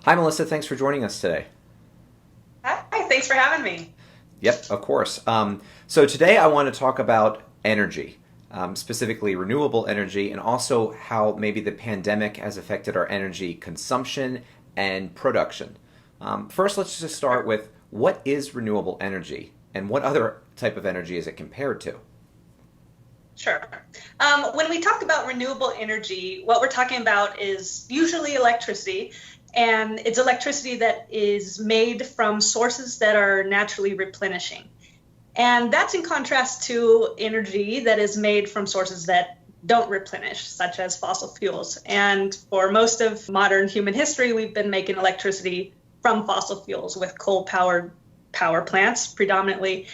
Hi, Melissa. Thanks for joining us today. Hi, thanks for having me. Yep, of course. So today I want to talk about energy, specifically renewable energy, and also how maybe the pandemic has affected our energy consumption and production. First, let's just start with what is renewable energy and what other type of energy is it compared to? Sure. When we talk about renewable energy, what we're talking about is usually electricity, and it's electricity that is made from sources that are naturally replenishing. And that's in contrast to energy that is made from sources that don't replenish, such as fossil fuels. And for most of modern human history, we've been making electricity from fossil fuels with coal-powered power plants predominantly.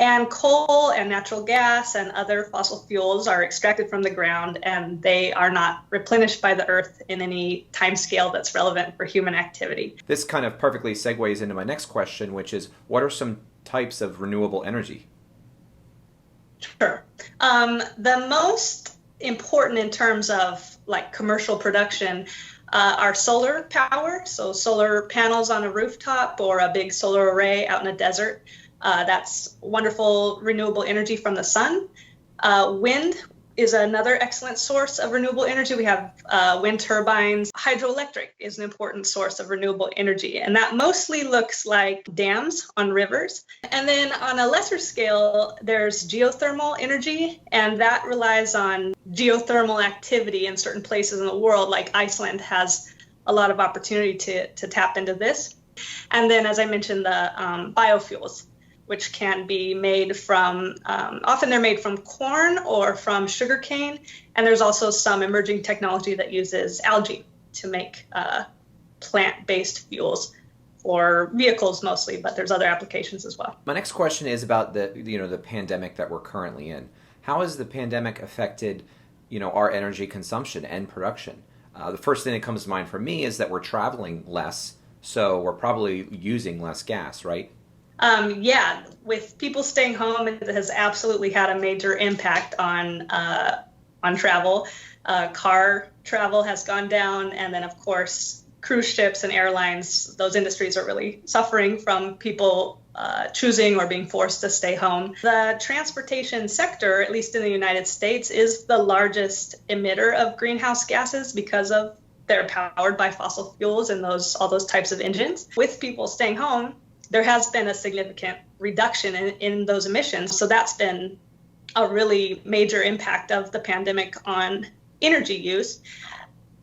And coal and natural gas and other fossil fuels are extracted from the ground, and they are not replenished by the earth in any time scale that's relevant for human activity. This kind of perfectly segues into my next question, which is what are some types of renewable energy? Sure. The most important in terms of like commercial production are solar power, so solar panels on a rooftop or a big solar array out in a desert. That's wonderful renewable energy from the sun. Wind is another excellent source of renewable energy. We have wind turbines. Hydroelectric is an important source of renewable energy, and that mostly looks like dams on rivers. And then on a lesser scale, there's geothermal energy, and that relies on geothermal activity in certain places in the world, like Iceland has a lot of opportunity to tap into this. And then, as I mentioned, the biofuels, which can be made from, often they're made from corn or from sugarcane. And there's also some emerging technology that uses algae to make plant-based fuels for vehicles mostly, but there's other applications as well. My next question is about the pandemic that we're currently in. How has the pandemic affected our energy consumption and production? The first thing that comes to mind for me is that we're traveling less, so we're probably using less gas, right? Yeah, with people staying home, it has absolutely had a major impact on travel. Car travel has gone down, and then of course cruise ships and airlines. Those industries are really suffering from people choosing or being forced to stay home. The transportation sector, at least in the United States, is the largest emitter of greenhouse gases because of they're powered by fossil fuels and all those types of engines. With people staying home, there has been a significant reduction in those emissions. So that's been a really major impact of the pandemic on energy use.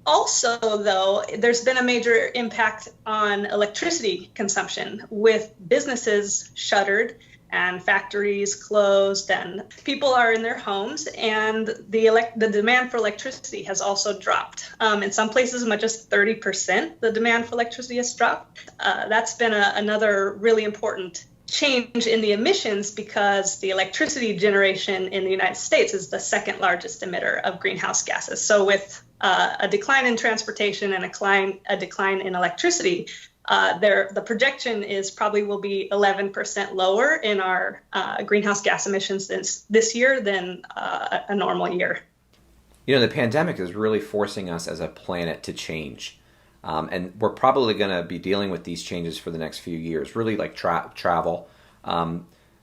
Also, though, there's been a major impact on electricity consumption with businesses shuttered and factories closed, and people are in their homes, and the demand for electricity has also dropped. In some places, as much as 30%, the demand for electricity has dropped. That's been another really important change in the emissions because the electricity generation in the United States is the second largest emitter of greenhouse gases. So with a decline in transportation and a decline in electricity, the projection is probably will be 11% lower in our greenhouse gas emissions this year than a normal year. The pandemic is really forcing us as a planet to change. And we're probably going to be dealing with these changes for the next few years, really like travel.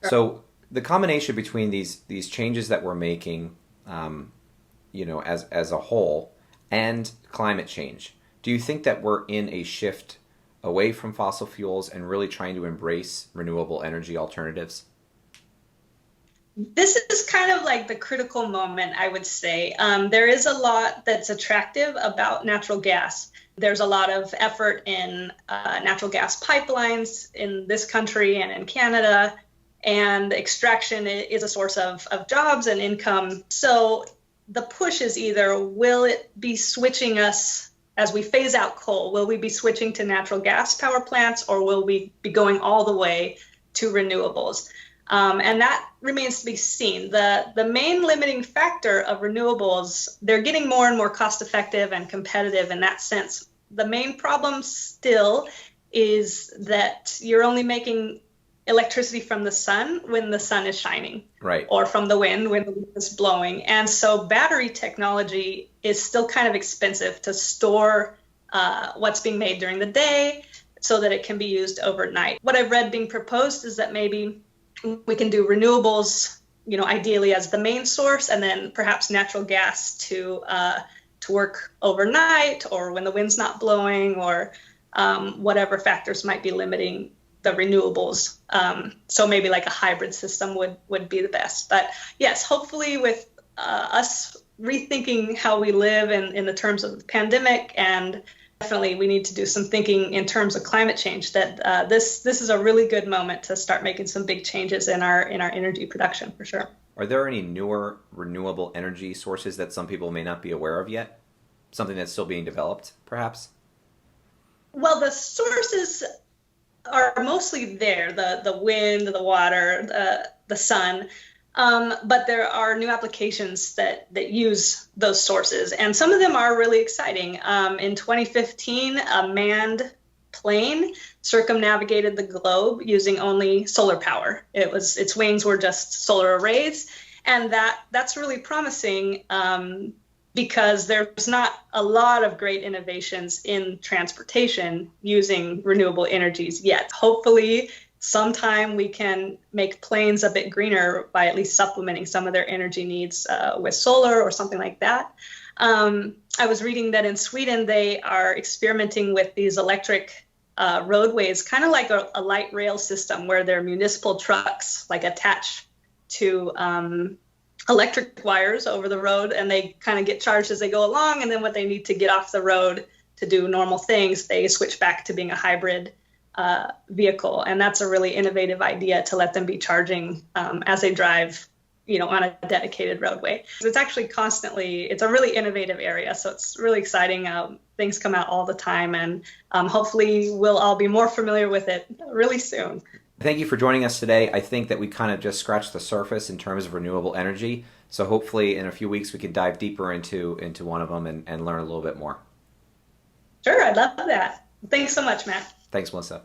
So the combination between these changes that we're making, as a whole, and climate change, do you think that we're in a shift away from fossil fuels and really trying to embrace renewable energy alternatives? This is kind of like the critical moment, I would say. There is a lot that's attractive about natural gas. There's a lot of effort in natural gas pipelines in this country and in Canada, and extraction is a source of jobs and income. So the push is either will it be switching us as we phase out coal? Will we be switching to natural gas power plants, or will we be going all the way to renewables? And that remains to be seen. The main limiting factor of renewables, they're getting more and more cost effective and competitive in that sense. The main problem still is that you're only making electricity from the sun when the sun is shining, Right. or from the wind when the wind is blowing. And so battery technology is still kind of expensive to store what's being made during the day so that it can be used overnight. What I've read being proposed is that maybe we can do renewables, ideally as the main source, and then perhaps natural gas to work overnight or when the wind's not blowing, or whatever factors might be limiting the renewables. So maybe like a hybrid system would be the best. But yes, hopefully with us rethinking how we live in the terms of the pandemic, and definitely we need to do some thinking in terms of climate change, that this is a really good moment to start making some big changes in our energy production, for sure. Are there any newer renewable energy sources that some people may not be aware of yet? Something that's still being developed, perhaps? Well, the sources are mostly there, the wind, the water, the sun. But there are new applications that use those sources, and some of them are really exciting. In 2015, a manned plane circumnavigated the globe using only solar power. Its wings were just solar arrays, and that's really promising because there's not a lot of great innovations in transportation using renewable energies yet. Hopefully, sometime we can make planes a bit greener by at least supplementing some of their energy needs with solar or something like that. I was reading that in Sweden, they are experimenting with these electric roadways, kind of like a light rail system where their municipal trucks like attach to electric wires over the road, and they kind of get charged as they go along. And then when they need to get off the road to do normal things, they switch back to being a hybrid vehicle. And that's a really innovative idea, to let them be charging as they drive, on a dedicated roadway. It's actually it's a really innovative area. So it's really exciting. Things come out all the time, and hopefully we'll all be more familiar with it really soon. Thank you for joining us today. I think that we kind of just scratched the surface in terms of renewable energy. So hopefully in a few weeks we can dive deeper into one of them and learn a little bit more. Sure, I'd love that. Thanks so much, Matt. Thanks, Melissa.